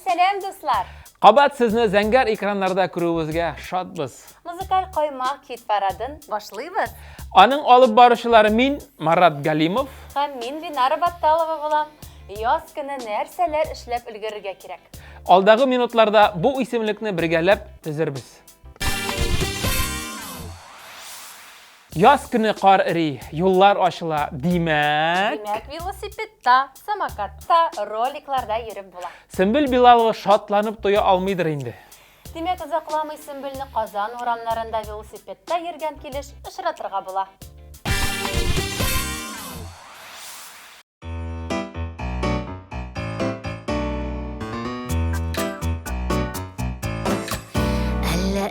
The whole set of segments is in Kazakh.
Сәлем, достlar. Қабат сізні зәңгәр экраннарда күрүебезгә шатбыз. Музыкаль коймак хит парадын башлыйбыз. Аның алып баручылары мин, Марат Галимов. Һәм мин Бинара Батталова булам. Яз көне нәрсәләр эшләп өлгерергә кирәк. Алдагы минутларда бу исемлекне бергәләп төзербез. Яз көне кар эри, юллар ачыла. Димәк, Велосипедта, самокатта, роликларда йөреп була. Сөмбел Билалова шатланып туя алмыйдыр инде. Димәк, озакламый Сөмбелне Казан урамнарында велосипедта йөргән килеш очратырга була.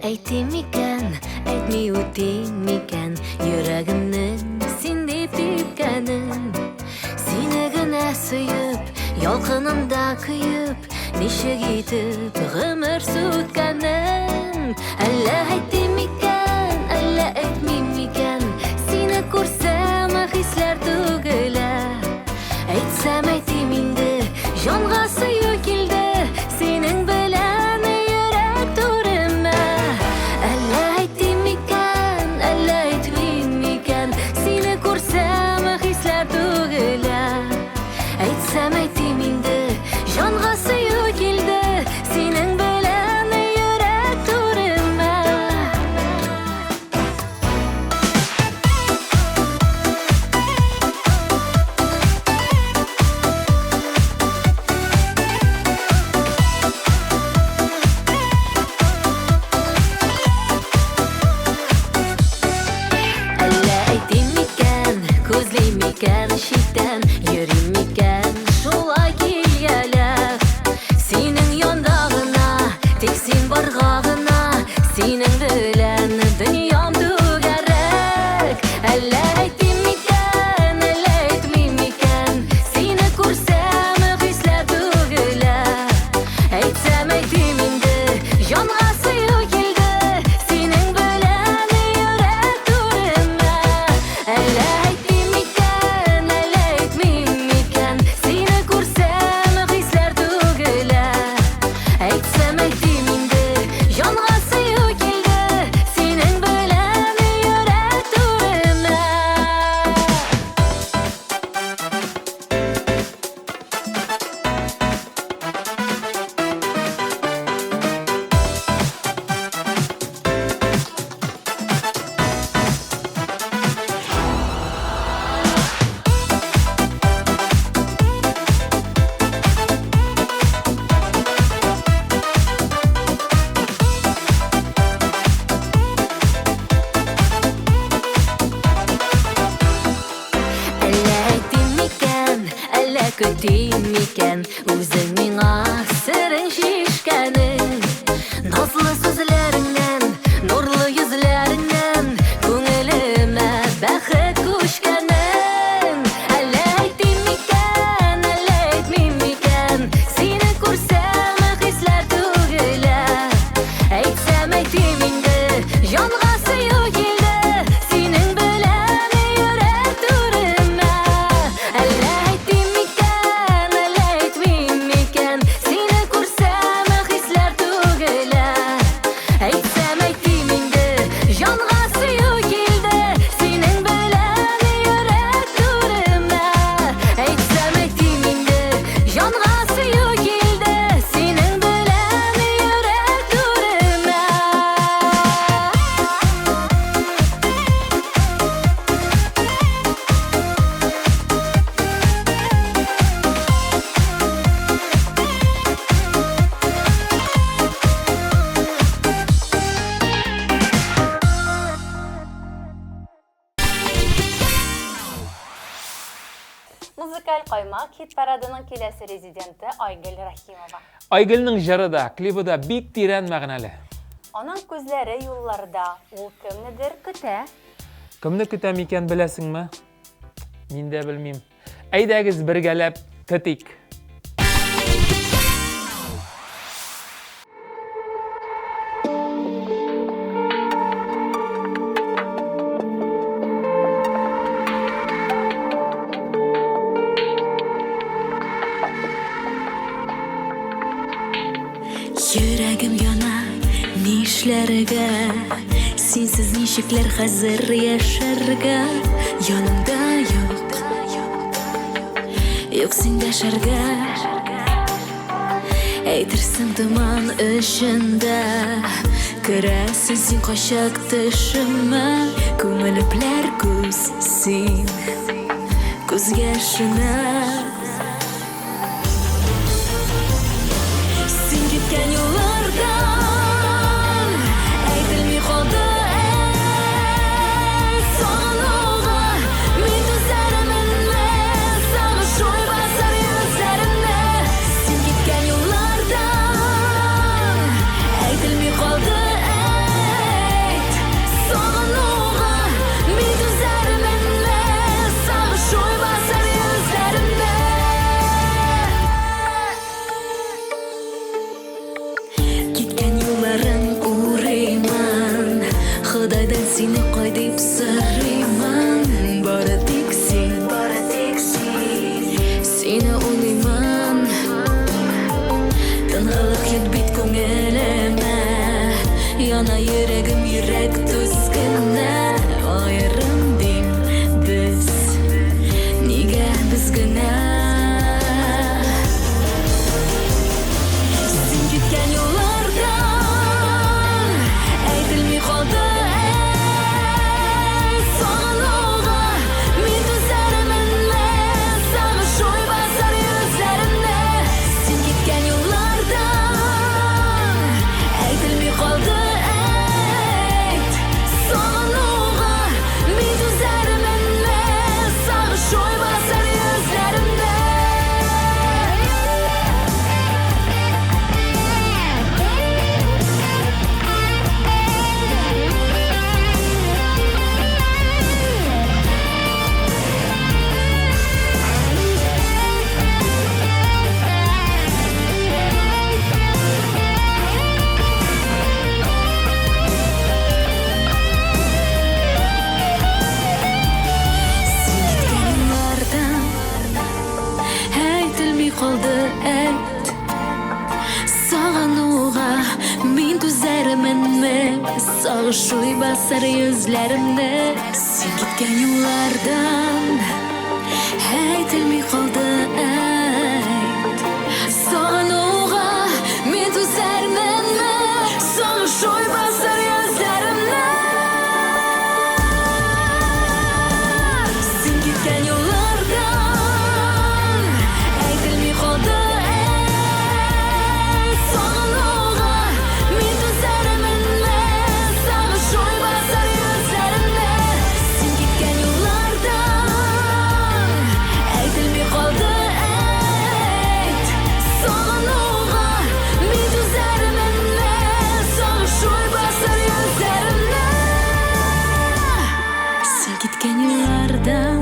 Әйтим икән, әйтми үтим икән, йөрәгемнең син дип типкәнен. Сине генә сөеп, ялкынымда көеп, ничек итеп гомер сүткәнен. Әллә әйтим икән, әллә әйтмим икән, сине күрсәм хисләр түгелә. Әйтсәм әйтим инде, җанга сөю килде, синең белән йөрәк турыма. Әллә әйтим икән, әллә әйтмим икән, сине күрсәм хисләр түгелә. Әйтсәм әйтим инде, җанга сөю килде, синең белән йөрәк турыма. Әллә әйтим икән, күзлим икән читтән, йөрим икән шулай килгәләп. Синең янда гына, тик син барга гына, синең белән дөньям түгәрәк. Әллә әйтим икән, әллә әйтмим икән, сине күрсәм хисләр түгелә. Әйтсәм әйтим инде, җанга сөю килде, синең белән йөрәк турыма. Әллә әйтим икән, әллә әйтмим икән, сине күрсәм хисләр түгелә. Әйтсәм әйтим инде, җанга сөю килде, синең белән йөрәк турыма. Әллә әйтим икән, әллә көтим икән, үзең миңа серең шишкәнең. Назлы сүзләреңнән, нурлы йөзләреңнән, күңелемә бәхет күчкәнең. Әллә әйтим икән, әллә әйтмим икән, сине күрсәм хисләр түгелә. Әйтсәм әйтим инде, җанга сөю килде, синең белән йөрәк турыма. Әллә әйтим икән, әллә әйтмим икән, сине күрсәм хисләр түгелә. Әйтсәм әйтим инде, җанга сөю килде, синең белән йөрәк турыма. Әйтсәм әйтим инде, җанга сөю килде, синең белән йөрәк турыма. Музыкаль коймак хит парадының киләсе резиденты Айгөл Рахимова. Айгөлнең җыры да, клипы да бик тирән мәгънәле. Аның күзләре юлларда, ул кемнедер көтә. Кемне көтәм икән беләсеңме? Мин дә белмим. Әйдәгез бергәләп көтик. Йөрәгем яна, нишләргә? Синсез ничекләр хәзер яшәргә? Янымда юк, юк син дәшәргә. Әйтерсең томан эчендә, керәсең син качак төшемә. Күңелепләр күз син, күз яшенә. Син киткән юллардан әйтелми калды сагынуга. Мин түзәрменме сагыш уй басар йөзләремне. Син киткән юллардан әйтелми калды сагынуга. Мин түзәрменме сагыш уй басар йөзләремне. Киткән юлларың урыйман, Худайдан сине кай дип сорыйман. Бары тик син, сине уйлыйман. Тынлык юк бит күңелемә, яна йөрәгем йөрәк түзгенә. Аерым дим без, нигә без генә? Син киткән юллардан әйтелми калды сагынуга. Мин түзәрменме сагыш уй басар йөзләремне. Син киткән юллардан әйтелми калды сагынуга. Мин түзәрменме сагыш уй басар йөзләремне. Әйтелми калды әйт сагынуга. Мин түзәрменме сагыш уй басар йөзләремне. Син киткән юллардан әйтелми калды әйт сагынуга. Мин түзәрменме сагыш уй басар йөзләремне. Син киткән юллардан әйтелми калды сагынуга. Мин түзәрменме сагыш уй басар йөзләремне. Син киткән юллардан әйтелми калды сагынуга. Мин түзәрменме сагыш уй басар йөзләремне. Син киткән юллардан.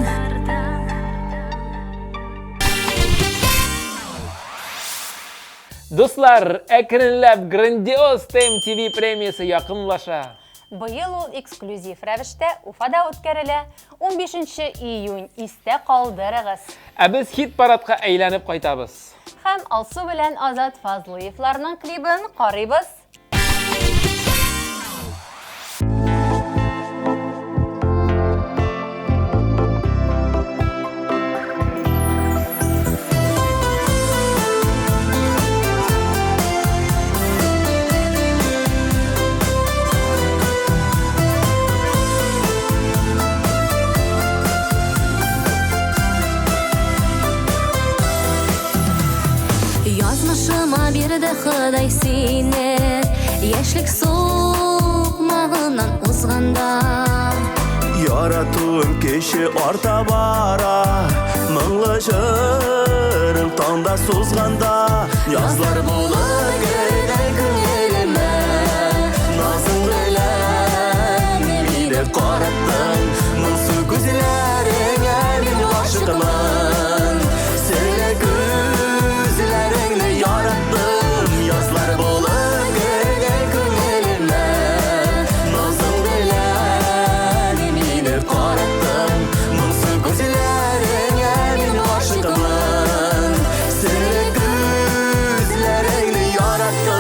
Дуслар, әкренләп грандиоз ТМ-ТВ премиясы якынлаша. Быйыл ул эксклюзив рәвештә Уфада үткәрелә. 15 июнь истә калдырыгыз. Ә без хит-парадка әйләнеп кайтабыз. Һәм Алсу белән Азат Фазлыевларның клибын карыйбыз. Язмышыма бирде Ходай сине, яшьлек сукмагыннан узганда. Яратуым кеше арта бара, моңлы җырым таңда сузганда. Язлар булып гөлдәй күңелемә, назың белән мине караттың. Моңсу күзләреңә мин гашыйкмын, сине күзләреңне яраттым. Язлар булып гөлдәй күңелемә, назың белән мине караттың. Моңсу күзләреңә мин гашыйкмын, сине күзләреңне яраттым.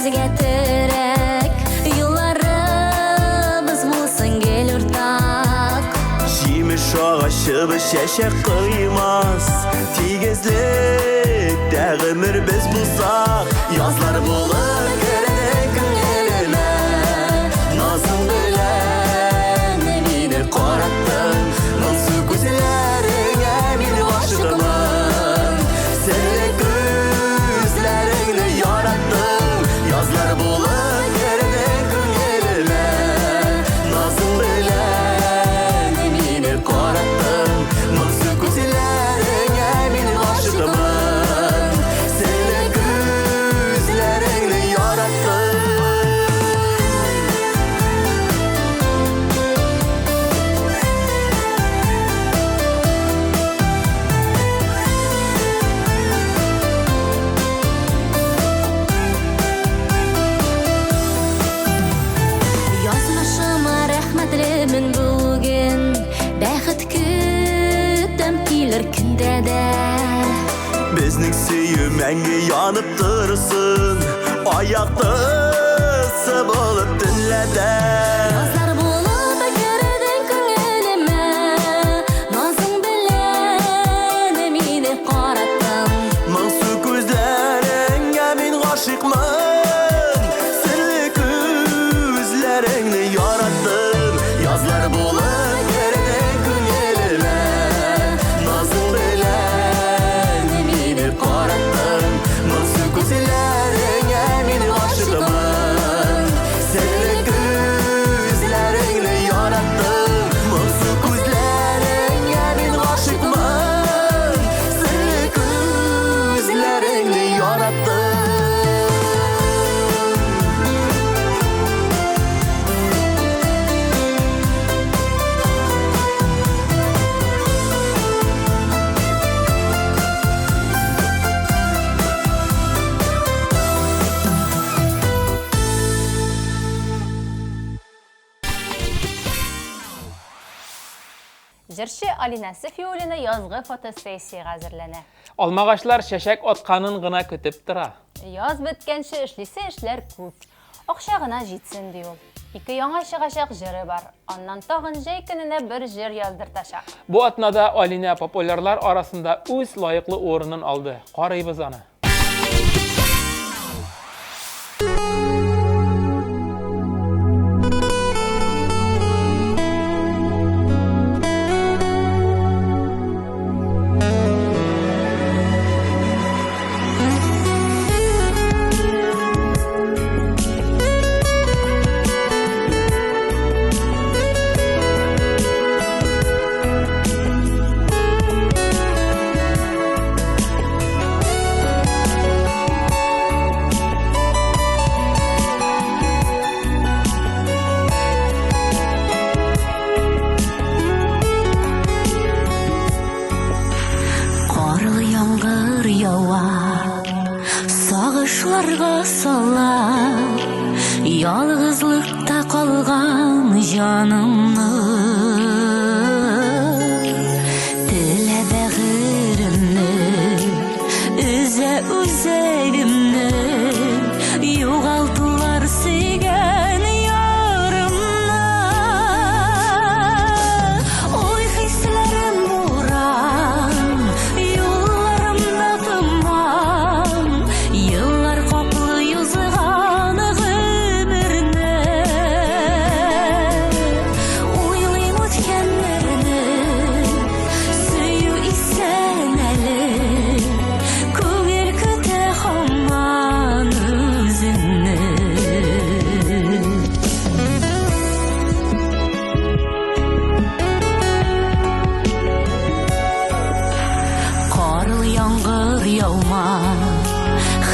bizge terek Yıllarımız bulsun gel ortak Жеміш ағашы шәшек қоймас Тигезлік тәғімір біз бұлсақ Язлар болып кереді күңеліме Назың білән мені қораттың Мұңсу көзлеріңе мен ғашығымын Сәлі көзлеріңді яраттың Язлар болып кереді күңеліме Назың білән meni qorattın Mıqsı gözlerine men aşığımın Seni gözlerini yarattın Yazmışıma rahmetlimin bugün Бәхет күтім келер күнде де Bizning süyü мәңгі yanıp dursun Ayaklısı болып dinlede Yazlar болып кердің күңеліме Назың білән мені қараттың Mıqsı gözlerine men aşığımın Seni gözlerini yarattın Yazlar болып kereden күңеліме Назың білән meni қораттың Mıqsı gözlerine men aşığımın Seni gözlerini yarattın Mıqsı gözlerine men aşığımın Seni gözlerini yarattın Жыршы Алина Сафиуллина язгы фотосессияга әзерләнә. Алмағашлар шәшәк атқанын гына көтеп тора. Яз беткәнче эшлисе эшләр күп. Акча гына җитсен ди ул. Ике яңа чыгачак җыры бар. Аннан тагын җәй көненә бер җыр яздыртачак. Бу атнада Алина популярлар арасында үз лайыклы орынын алды. Карыйбыз аны. Қарлы яңғыр яуа Сағышларға сала Ялғызлықта қалған жанымны Тілә бәғірімні Үзә үзәгімні Юғалтылар сүйген ярымны Ой хисләрім буран Юлларымда тыман Yıllar kaplı yüzüğan ömürne Uylayım ötkenlerini Suyu isen eli Kugir küte hamman üzünne Karlı yağmur yağma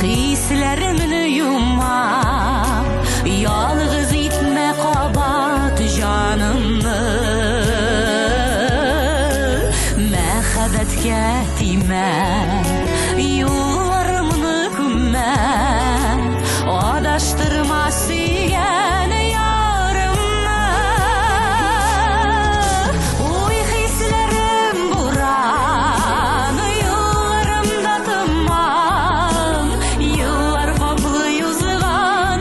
Hislerimni yuma Yalğız itme kabat canımı Mehabetke time Yollarımni kümme Adaştırma süyen yarımı Uy hislerim buran Yollarımda tımman Yıllar kaplı yüzüğan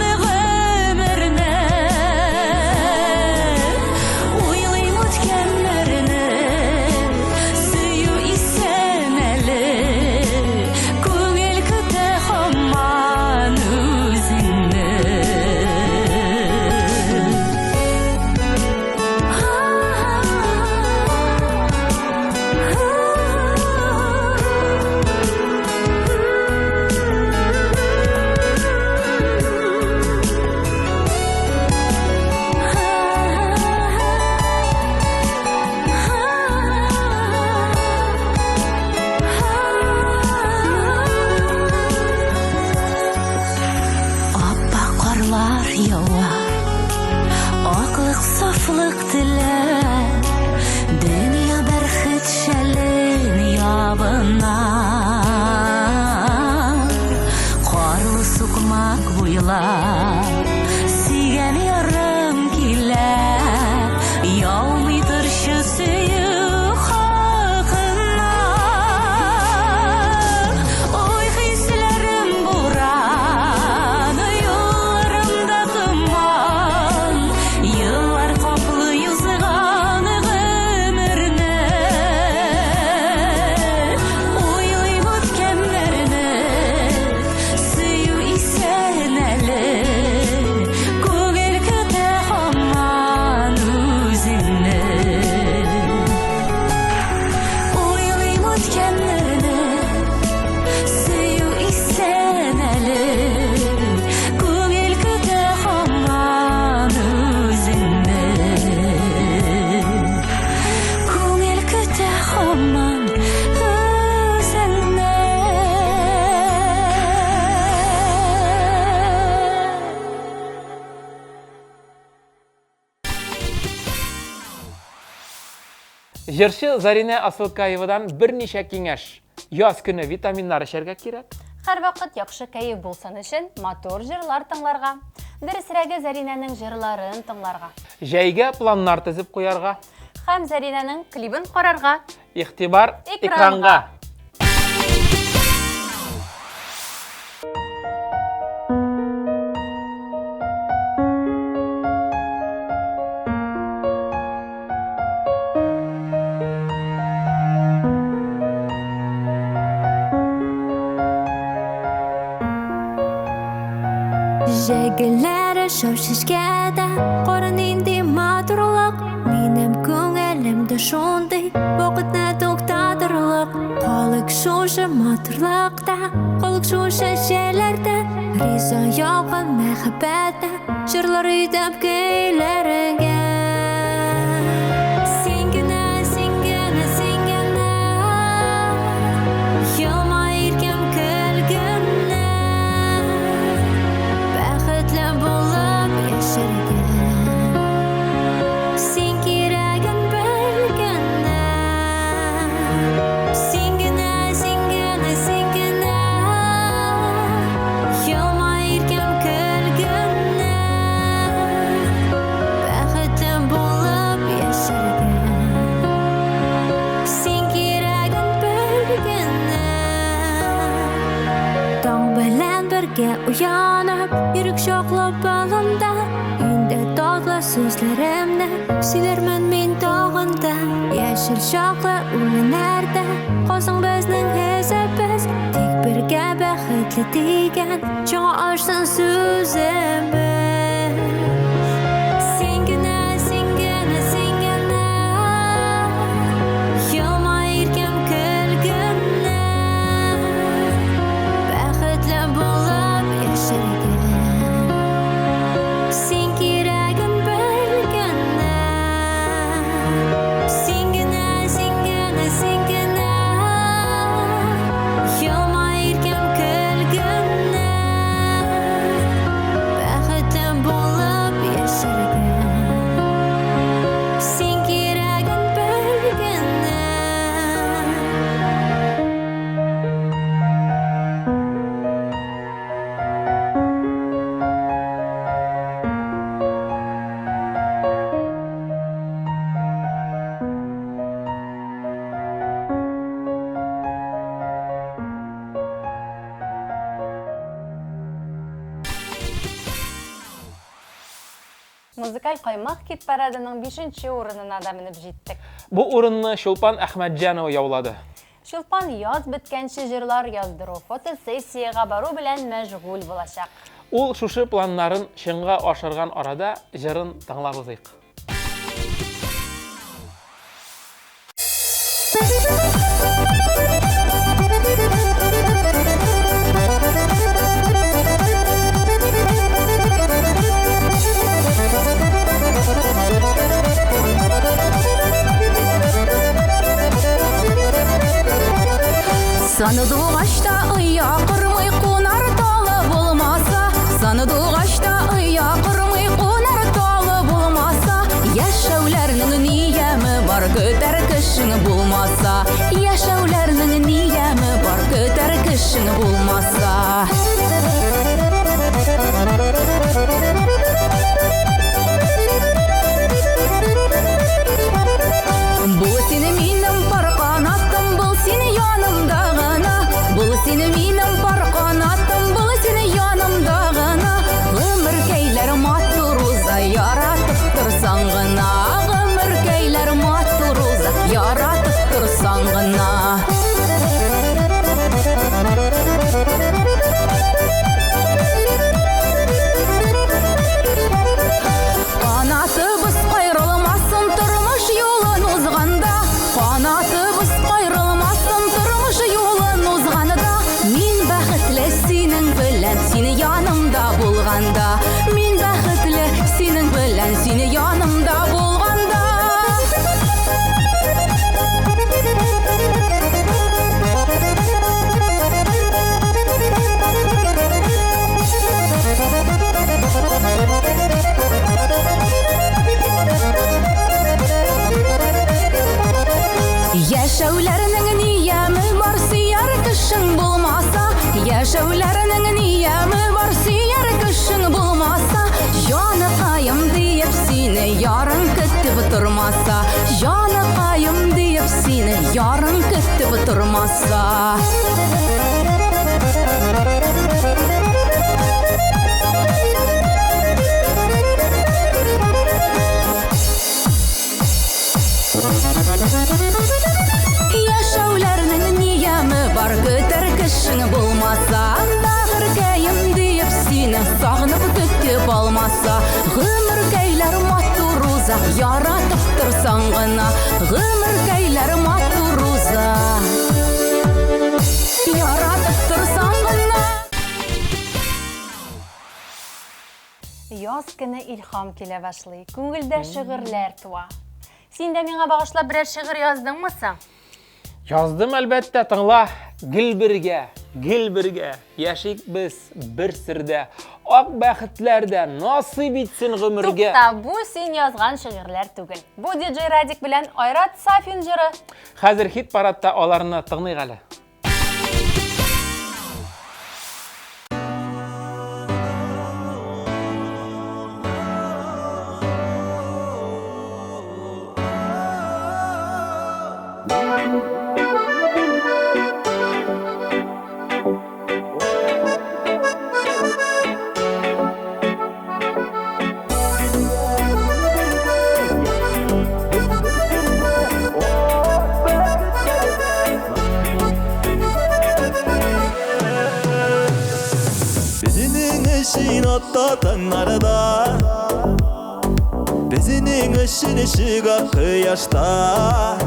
tilep dünya berhit şelin yabına Qarlı suqmaq buyla Sigen yarım kile Yağmıdır şu suyu xaqına Oy hislerim buranı Yollarımda duman Yıllar kaplı yüzüğanı ömürne Uyuyup ötkenlerini Suyu isen eli Kugel köte hamman üzünne Uyuyup ötkenlerini Suyu isen eli Kugel köte hamman üzünne Kugel köte hamman üzünne Жыршы Зарина Асылкаевадан бірнеше кеңеш. Яз күні витаминнар ішерге керек. Һәр вакыт яхшы кәйф булсын өчен мотор җырлар тыңларга, дөресрәге Заринәнең җырларын тыңларга Жәйге планнар тізіп қоярға. һәм Заринәнең клибын карарга. Ихтибар Экранға. экранға. Жегелері шошышкеді Қорын инди матурлық Менім көңілімді шондай Вақытны тоқтатырлық Қолық шошы матурлықта Қолық шошы шелерді Риза яғын мәхаббәтті Жырлар үйдіп көйлеріңе Сенгені, сенгені, сенгені Йылма еркем күлгіні Бақытлы болып яшырген Сен керегін білгені Сенгені, сенгені, сенгені Йылма еркем күлгіні Бақытлы болып яшырген Сен керегін білгені Таң белән бергә уянып, йөрәк шаклап балымда, инде татлы сүзләремне сөйләрмен мин тагында. Яшел шаклы үләннәрдә, казың безнең хәзәбез, тик бергә бәхетле дигән, чаңа ашсын сүзембез. Сен генә, сен генә, сен генә, йылма иркем көлгенә. Бәхетле булып яшәргә Сен кирәген белгәнә Сен генә, сен генә, сен генә Йылма иркем көлгенә Бәхетле булып яшәргә Сен кирәген белгәнә Музыкаль каймак кит парадының 5-нче урынына да менеп җиттек. Бу урынны Шулпан Әхмәтҗанова яулады. Шулпан яз беткәнче җырлар яздыру, фотосессияга бару белән мәшгуль булачак. Ул шушы планнарын шыңга ашырган арада җырын тыңлап узыйк. Саныдуғашта ұя құрмай қонар талы болмаса, Саныдуғашта ұя құрмай қонар талы болмаса, Яшәүләр көтер кішің болмаса. Яшауларның ниямы бар, көтер кішің болмаса. Бұл сені менің бар қанатым, бұл сені янымда ғана. Бұл сені менің бар қанатым, бұл сені янымда ғана. Ғымыр кейлер матуруза, яратып тұрсаң ғана. Ғымыр кейлер матуруза, яратып тұрсаң ғана. Қанатыбыз қайрылмасын тұрмыш жолын озғанда. Қанатыбыз қайрылмасын тұрмыш жолын озғанда. Мен бақытлы сенің білән, сені янымда болғанда. Мен бақытлы сенің білән, сені янымда болғанда. Яшәуләрнең ниямы бар, сөяр кешең булмаса. Яшәуләрнең ниямы бар, сөяр кешең булмаса. Җаныкаем диеп сине ярын көтеп тормаса. Җаныкаем диеп сине ярын көтеп тормаса. Яшәуләрнең ниямы бар, көтер кешең булмаса. Бәгыркәем диеп сине сагынып көтеп алмаса. Гомер көйләр матуруза, яратып торсаң гына. Гомер көйләр матуруза, яратып торсаң гына. Яз көне илһам килә башлый, күңелдә шигырьләр туа. Син дә миңа багышлап берәр шигырь яздыңмы соң? Яздым әлбәттә, тыңла. Гел бергә, яшик без бер сердә. Ак бәхетләрдә насыйп итсен гомергә. Тукта, бу син язган шигырьләр түгел. Бу диджей Радик белән Айрат Сафин җыры. Хәзер хит парадта аларны тыңлыйк әле. Tağlarda Bizinin ışın ışığa kıyaşta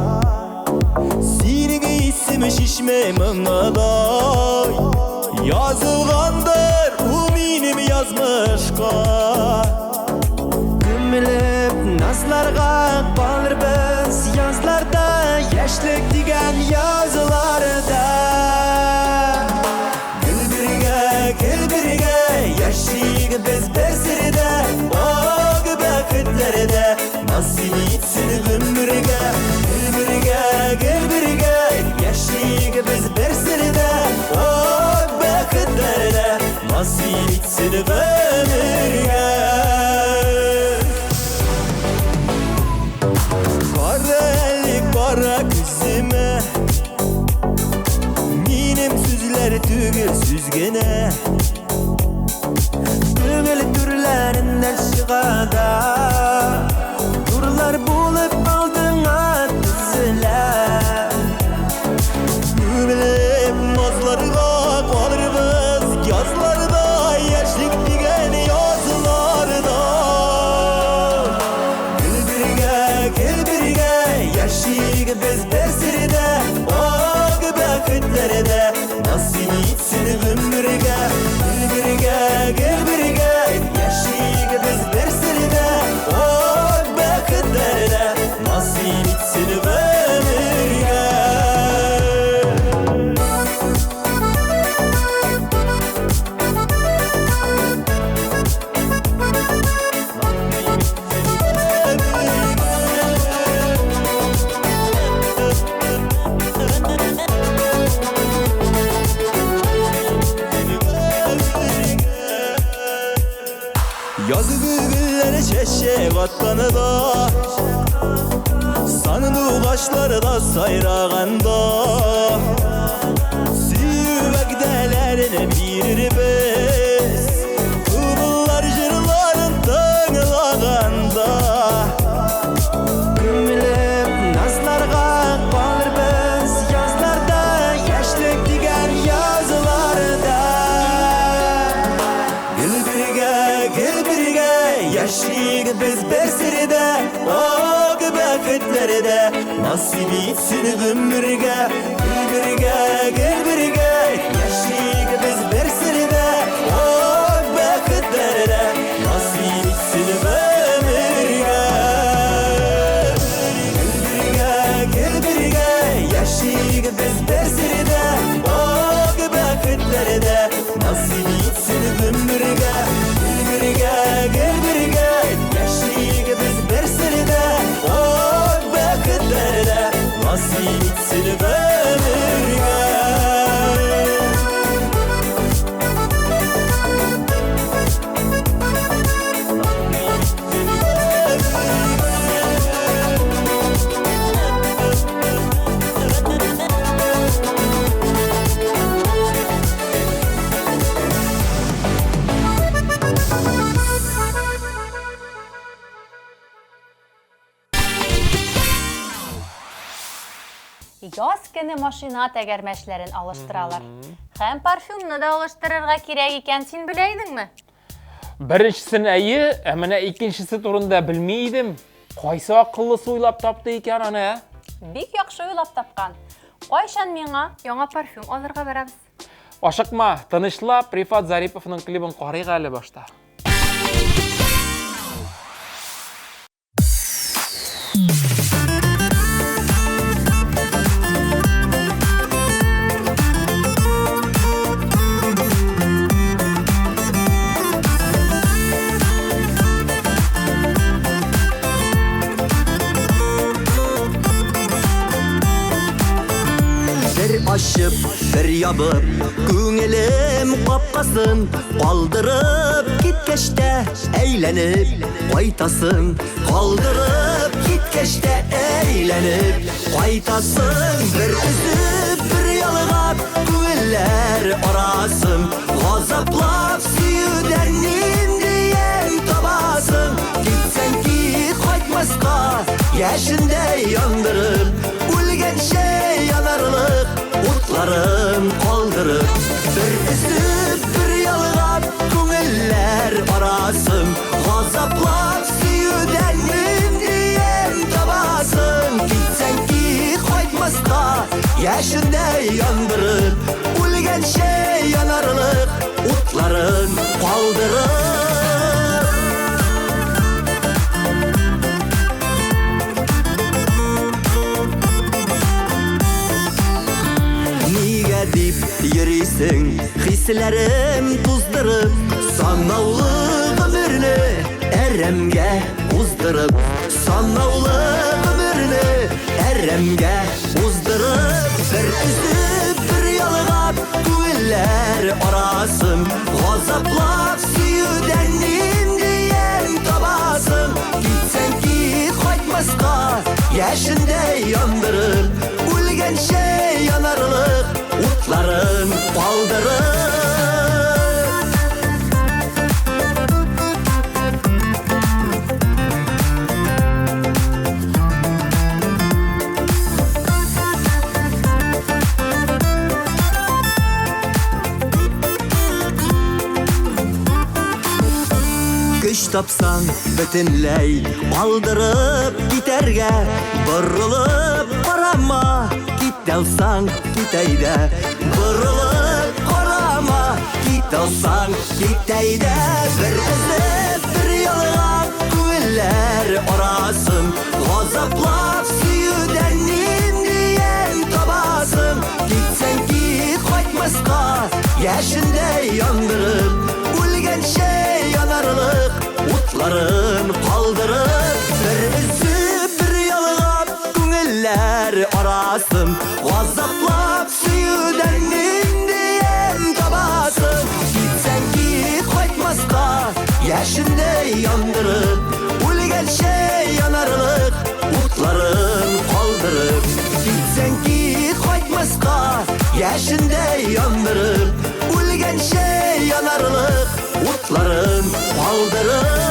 Senin ismi şişme mınaday Yazılgandır o benim yazmışka Gömülüp nazlarga kalır biz yazlarda Yaşlık digen yazılarda Gül birge yaşıyık biz bersirde Bağ bekitlerde nasıl itsin ömürge Gül birge yaşıyık biz bersirde Bağ bekitlerde nasıl itsin ömürge Kara ellik kara küzüme Benim süzler tügül süzgene Tügül türlerinden çıkada Turlar bulup aldığına düzüler Tügülüp nazlarına kalırız Yazlarda yaşlık digen yazılarda Gül birge yaşıyık biz bersirde Ağ bekitlerde nasıl itsin ömürge Gül birge yaşıyık biz bersirde Ağ bekitlerde nasıl itsin ömürge Anı başlarda sayraganda Süvegdelerini birir biz Kıbıllar jırların tağılaganda Gümülüp nazlarga bağır biz Yazlarda yaşlık digen yazılarda Gül birge yaşlıyık biz bersiride O gıbakıtlarda Nasip etsin ömürge Gül birge yaşlıyık biz bersiride O gıbakıtlarda Nasip etsin ömürge Gül birge yaşlıyık biz bersiride O gıbakıtlarda Nasip etsin ömürge Gül birge yaşlıyık biz bersiride O gıbakıtlarda Nasip etsin ömürge Yaz günü maşina təgərməşlərin alıştıralar. Hem parfümünü de alıştırırga kirek eken sen bileydin mi? Birinçisini әйе, әміне ikincisi турында bilmeydim. Qaysı akıllı soylap taptı eken ana? Бик яхшы уйлап тапкан. Кайчан миңа яңа парфюм алырга барабыз? Ашыкма, тынычлап Рифат Зариповның клибын карыйк әле башта. Aşıp bir yabıp Güngülüm kapkasın Kaldırıp gitkeşte eğlenip Kaytasın Kaldırıp gitkeşte eğlenip Kaytasın Bir üzüp bir yalığap Güller arasın Gazaplap süyüdenim diyen tabasın Gitsen git kaytmaska Yaşında yandırıp Ulgen şey yanarlık Utlarım kaldırıp Bir üzüp bir yalığap Güngüller arasın Gazaplap süyüdenim diyen tabasın Gitsen git kaytmaska Yaşında yandırıp Ulgen şey yanarlık Utlarım kaldırıp Dip yürüysün Hislerim tuzdırıp Sanavlı ömürünü Eremge uzdırıp Sanavlı ömürünü Eremge uzdırıp Bir üzüp bir yalığap Güller arasın Gazaplap süyüdenim diyen tabasın Gitsen git kaytmaska Yaşında yandırıp Ulgen şey yanarlık Utların kaldırıp Güç tapsan bütünley Kaldırıp giderge Burulup karama Git alsan git eyde Burulup karama Git alsan git eyde Bir üzüp bir yalığap Güller arasın Gazaplap süyüdenim diyen tabasın Gitsen git kaytmaska Yaşında yandırıp Ulgen şey yanarlık Utların kaldırıp Bir üzüp bir yalığap Güngüller arasın Gazaplap süyüdenim diyen tabasın Gitsen git kaytmaska Yaşında yandırıp Ulgen şey yanarlık Utların яшендәй яндырып, үлгәнчә янарлык утларын алдырып.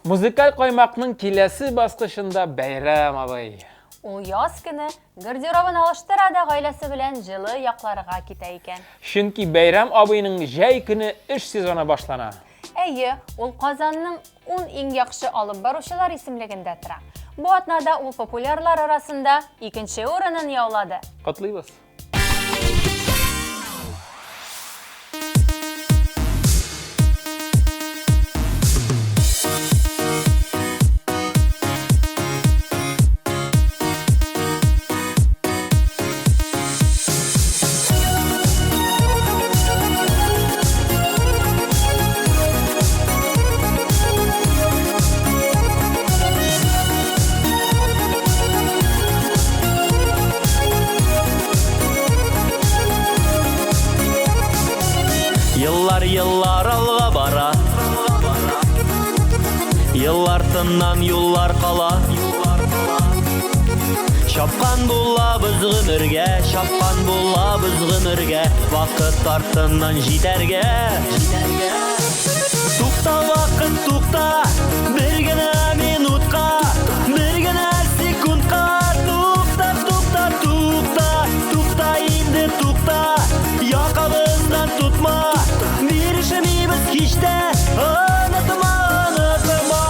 Музыкаль коймакның киләсе баскычында бәйрәм абый. Ул яз көне гардеробын алыштыра да гаиләсе белән җылы якларга китә икән. Чөнки бәйрәм абыйның җәй көне эш сезоны башлана. Әйе, ул Казанның 10 иң яхшы алып баручылар исемлегендә тора. Бу атнада ул популярлар арасында 2нче урынын яулады. Котлыйбыз. Yıllar alga bara, yıllar tınnan yollar kala. Şapkan bulabız gümürge, şapkan bulabız gümürge, vakit артыннан җитәргә. Tukta vakit tukta, bir gene minutка, bir gene sekundка. Tukta, tukta, tukta, tukta инде tukta, якабыздан tutma. Birişemiyimiz hiç de unutma, unutma.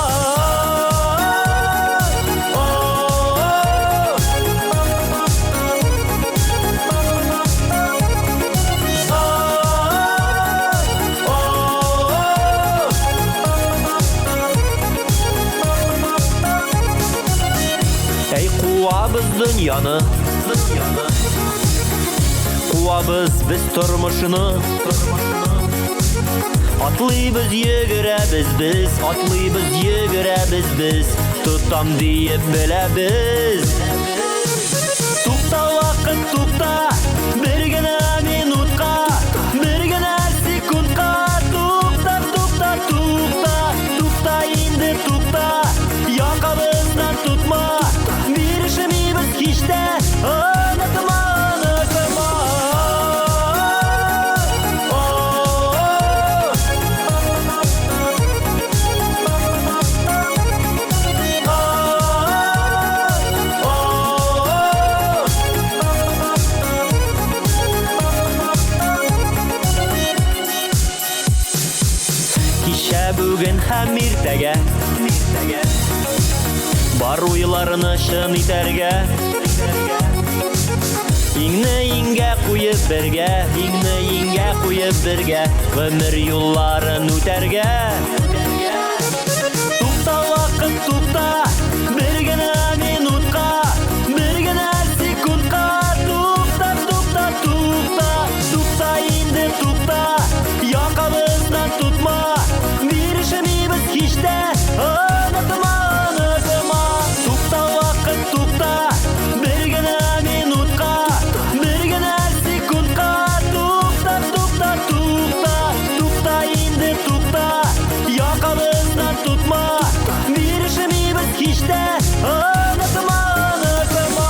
Ey kuvabız dünyаны, kuvabız biz turmuşunu. Atlıyız yürürəbiz biz, atlıyız yürürəbiz biz, tutam deyip biləbiz. Tukta vakit tukta, bir gene minutка, bir gene sekundка. Tukta, tukta, tukta, tukta indi tukta, yakabızdan tutma. Birişemiyimiz hiç de unutma, unutma. Бүген һәм иртәгә бар уйларны шын итәргә. Иңне иңгә куеп бергә, иңне иңгә куеп бергә, гомер юлларын үтәргә. Tukta вакыт tukta, bir gene minutка, bir gene sekundка. Tukta, tukta, tukta, tukta инде tukta, якабыздан tutma. Birişemiyimiz hiç de unutma, unutma. Tukta vakit tukta, bir gene minutка, bir gene sekundка. Tukta, tukta, tukta, tukta indi tukta, yakabızdan tutma. Birişemiyimiz hiç de unutma, unutma.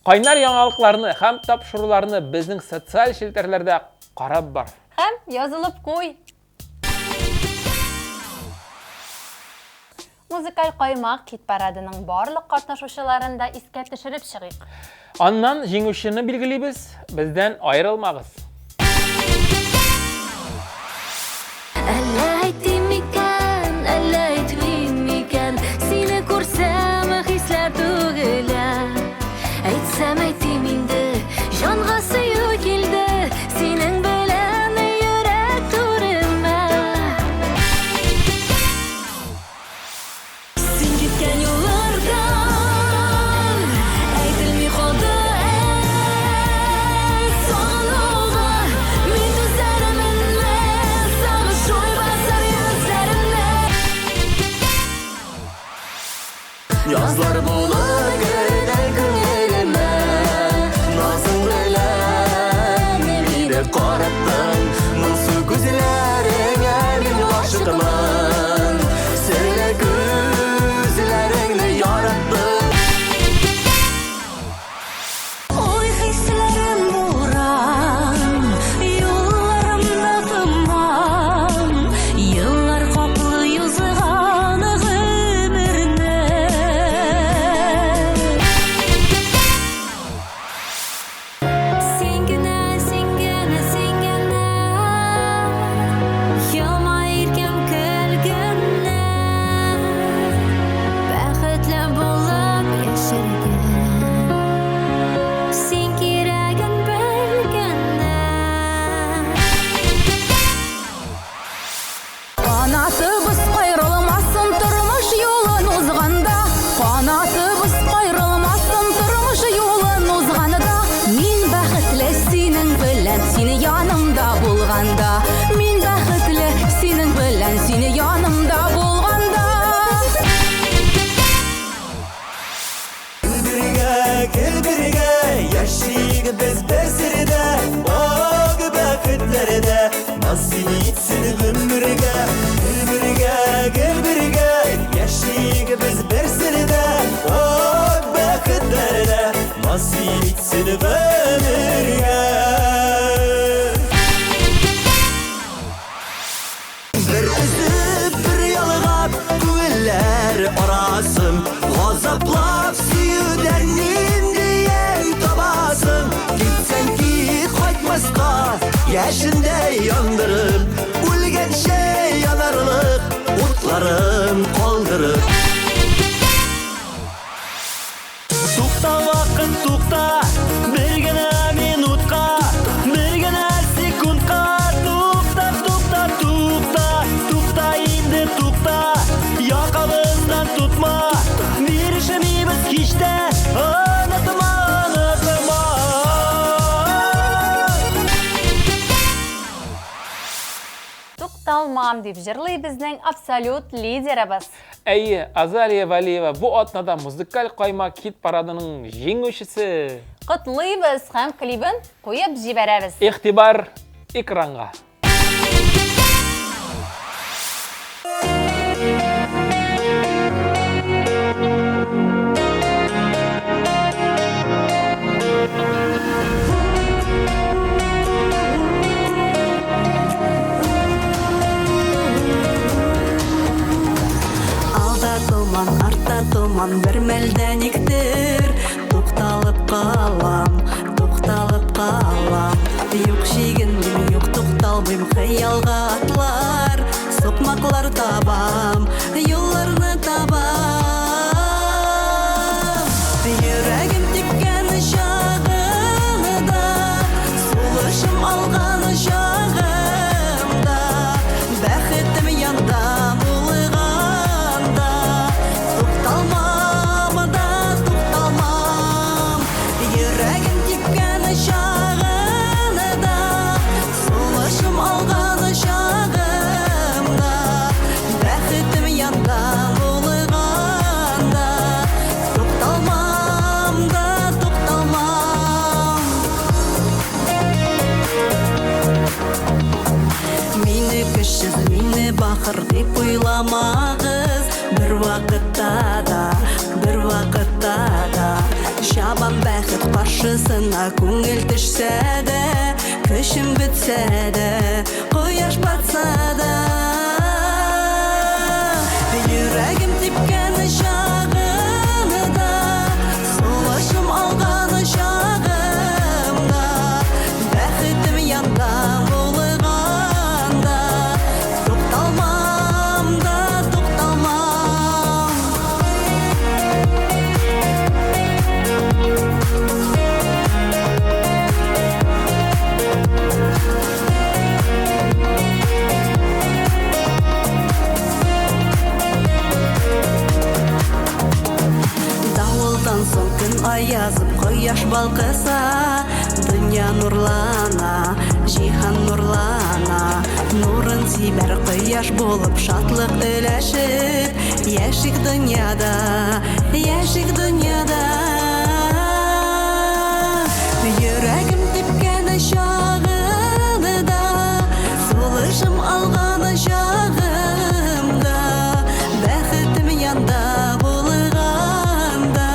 Кайнар яңалыкларны һәм тапшыруларны безнең социаль челтәрләрдә карап бар. Һәм язылып куй. Музыкаль коймак хит парадының барлык катнашучыларын да искә төшереп чыгыйк. Аннан җиңүчене билгелибез, бездән аерылмагыз. Әллә әйтим икән, әллә әйтмим икән, сине күрсәм хисләр түгелә. Yazlar bulur güden günelime Nazın bilen Meni qarattın Mınsu gözlerine min aşıqman Söyle gözlerini yarattın Oy hislerim buran Yollarımda tımman Yıllar koklu yüzüğanı ömürüne Sen gene Yılmayırken kölgüne Bәхетле болып yaşarken Sen керегін білгеннен Qanatыбыз qayrilmaсын turmush yo'lin uzg'anda Qanatыбыз qayrilmaсын turmush yo'lin uzg'anda Min baxtli sening bilan seni yonimda bo'lganda Min baxtli sening bilan seni yonimda bo'lganda Gel birge yaşayık biz besirde Bağ bəxtlərdə Nasıl etsin ömürge Gel birge yaşayık biz besirde Bağ bəxtlərdə Nasıl etsin ömürge Bir üzüp bir yalğap Güller arasın Gazaplap süyüdernim diyen tabasın Gitsen git koytmazka Yaşında yandırıp Ölgençe yanarlık Utlarım kaldırıp Tukta vakit tukta Bir gene minutqa Bir gene sekundqa Tukta indi tukta Yakabızdan tutma Bir işimiz hiçte Anlatma Тукталмам деп жырлый безнең абсолют лидерыбыз. Әйе, Азалия Валиева bu атнада музыкаль қойма хит парадының жеңушісі. Құтлыйбыз һәм клибын қойып жибәрәбез. Ихтибар экранға. Алда томан, артта томан, бір мәлдән иктер Туқталып қалам Юк шегіндім, юк туқталбым Хыялға атлар, соқмақлар табам Юлларны табам Йөрәгім тиккән шағында Сулышым алған шағымда Бәхетім янда булғанда Туқталмам да туқталмам Йөрәгім тиккән шағында Сулышым алған шағымда Бәхетім янда булғанда Туқталмам да туқталмам Мине кішсіз, мине бақыр деп ойламағыз Бір вақытта да Шабан бәхет қаршысына көңіл түшсә дә Күшім бітсә дә, қояш батса да Йөрәгім типкән шағында Сулышым алған шағымда Бәхетім янда булғанда Туқталмам да туқталмам Давылдан соң күн аязып Кояш балқыса Дүния нурлана Жиһан нурлана Нурын сибәр кояш болып Шатлык өләшеп яшик дөньяда, яшик дөньяда. Йөрәгем типкән чагында, сулышым алган чагымда, бәхетем янда булганда,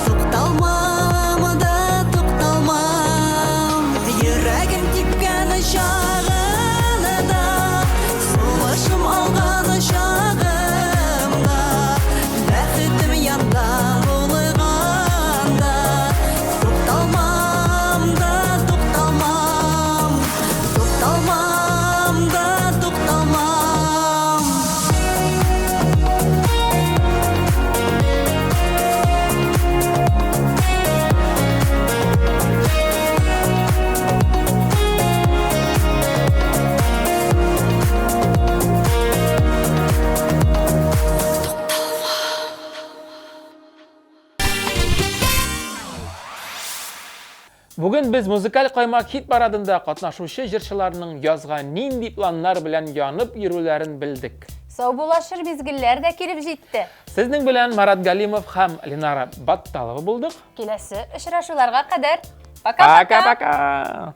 тукталмам да тукталмам. Йөрәгем типкән чагында, сулышым алган чагымда, бәхетем янда булганда, тукталмам да тукталмам, тукталмам да тукталмам. Бүген без музыкаль каймак хит парадында катнашучы җырчыларның язган нинди планнар белән янып йөрүләрен белдек. Сау булашыр мизгелләр дә килеп җитте. Сезнең белән Марат Галимов һәм Ленара Батталова булдык. Киләсе очрашуларга кадәр. Пока-пока. Пока-пока.